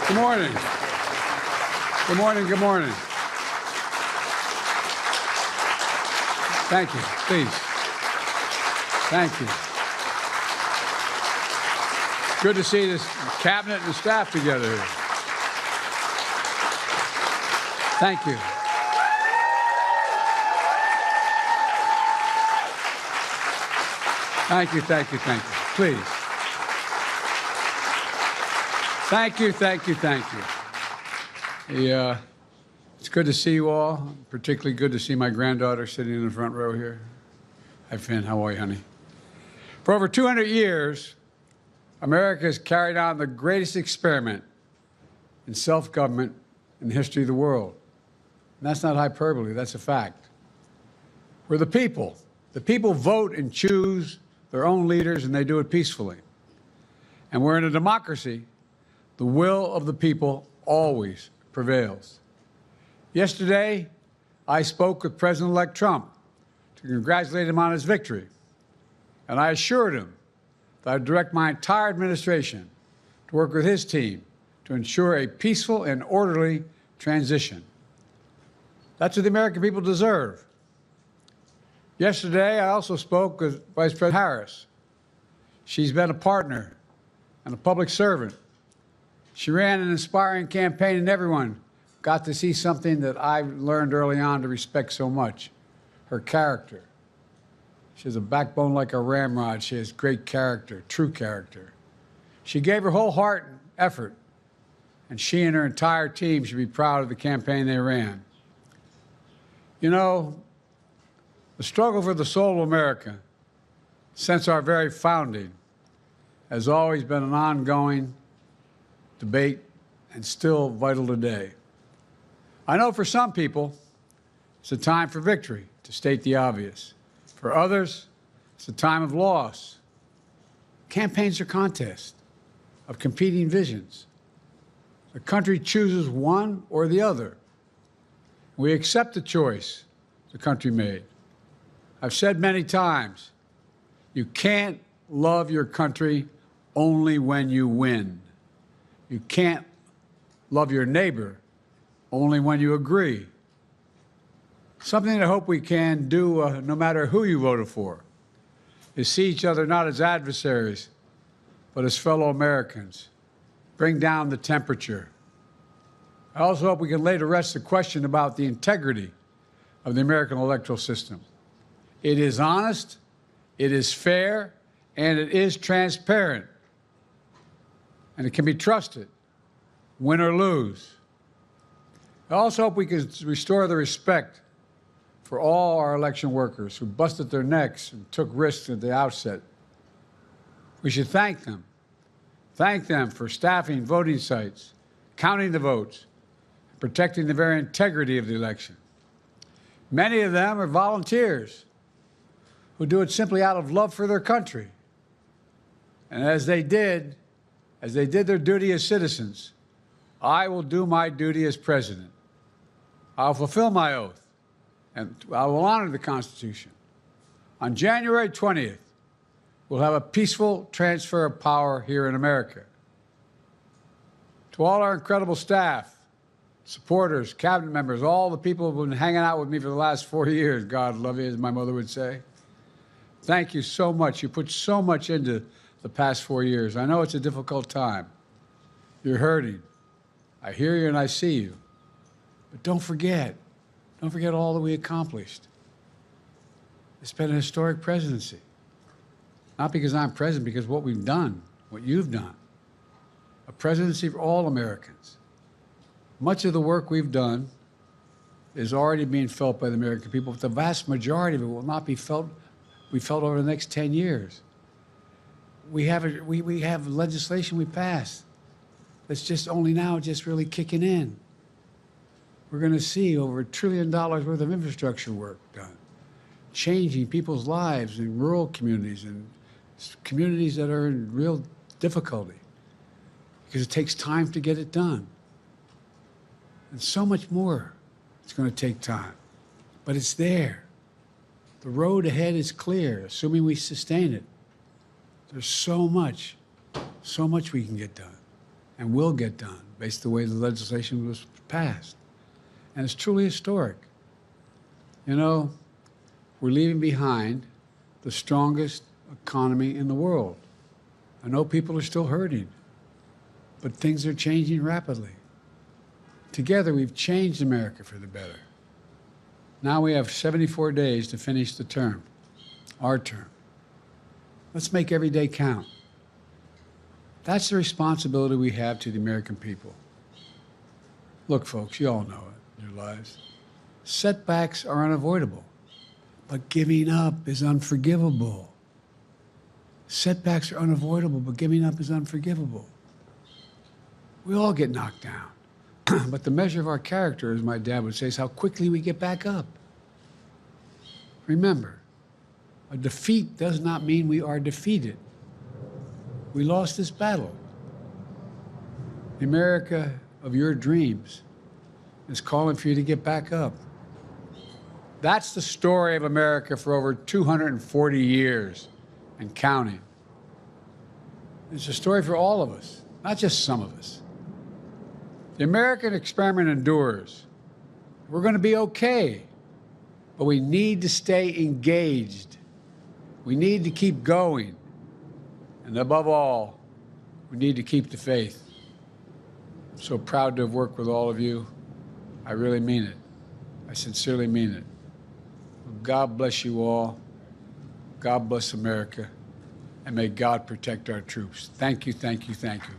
Good morning. Good morning. Good morning. Thank you. Please. Thank you. Good to see this cabinet and the staff together here. Thank you. Thank you, thank you, thank you. Please. Thank you, thank you, thank you. It's good to see you all, particularly good to see my granddaughter sitting in the front row here. Hi, Finn. How are you, honey? For over 200 years, America has carried on the greatest experiment in self-government in the history of the world. And that's not hyperbole, that's a fact. We're the people. The people vote and choose their own leaders, and they do it peacefully. And we're in a democracy. The will of the people always prevails. Yesterday, I spoke with President-elect Trump to congratulate him on his victory. And I assured him that I'd direct my entire administration to work with his team to ensure a peaceful and orderly transition. That's what the American people deserve. Yesterday, I also spoke with Vice President Harris. She's been a partner and a public servant. She ran an inspiring campaign, and everyone got to see something that I learned early on to respect so much, her character. She has a backbone like a ramrod. She has great character, true character. She gave her whole heart and effort, and she and her entire team should be proud of the campaign they ran. You know, the struggle for the soul of America, since our very founding, has always been an ongoing debate and still vital today. I know for some people, it's a time for victory, to state the obvious. For others, it's a time of loss. Campaigns are contests of competing visions. The country chooses one or the other. We accept the choice the country made. I've said many times, you can't love your country only when you win. You can't love your neighbor only when you agree. Something I hope we can do, no matter who you voted for, is see each other not as adversaries, but as fellow Americans. Bring down the temperature. I also hope we can lay to rest the question about the integrity of the American electoral system. It is honest, it is fair, and it is transparent. And it can be trusted, win or lose. I also hope we can restore the respect for all our election workers who busted their necks and took risks at the outset. We should thank them. Thank them for staffing voting sites, counting the votes, and protecting the very integrity of the election. Many of them are volunteers who do it simply out of love for their country. And as they did their duty as citizens, I will do my duty as president. I'll fulfill my oath, and I will honor the Constitution. On January 20th, we'll have a peaceful transfer of power here in America. To all our incredible staff, supporters, cabinet members, all the people who've been hanging out with me for the last 4 years, God love you, as my mother would say, thank you so much. You put so much into the past 4 years. I know it's a difficult time. You're hurting. I hear you and I see you. But don't forget all that we accomplished. It's been a historic presidency. Not because I'm president, because what we've done, what you've done. A presidency for all Americans. Much of the work we've done is already being felt by the American people, but the vast majority of it will not be felt over the next 10 years. We have legislation we passed that's just only now just really kicking in. We're going to see over $1 trillion worth of infrastructure work done, changing people's lives in rural communities and communities that are in real difficulty, because it takes time to get it done. And so much more it's going to take time, but it's there. The road ahead is clear, assuming we sustain it. There's so much we can get done. and will get done based on the way the legislation was passed. And it's truly historic. You know, we're leaving behind the strongest economy in the world. I know people are still hurting, but things are changing rapidly. Together, we've changed America for the better. Now we have 74 days to finish the term, our term. Let's make every day count. That's the responsibility we have to the American people. Look, folks, you all know it in your lives. Setbacks are unavoidable, but giving up is unforgivable. Setbacks are unavoidable, but giving up is unforgivable. We all get knocked down. But the measure of our character, as my dad would say, is how quickly we get back up. Remember, a defeat does not mean we are defeated. We lost this battle. The America of your dreams is calling for you to get back up. That's the story of America for over 240 years and counting. It's a story for all of us, not just some of us. The American experiment endures. We're going to be okay, but we need to stay engaged. We need to keep going. And above all, we need to keep the faith. I'm so proud to have worked with all of you. I really mean it. I sincerely mean it. God bless you all. God bless America. And may God protect our troops. Thank you, thank you, thank you.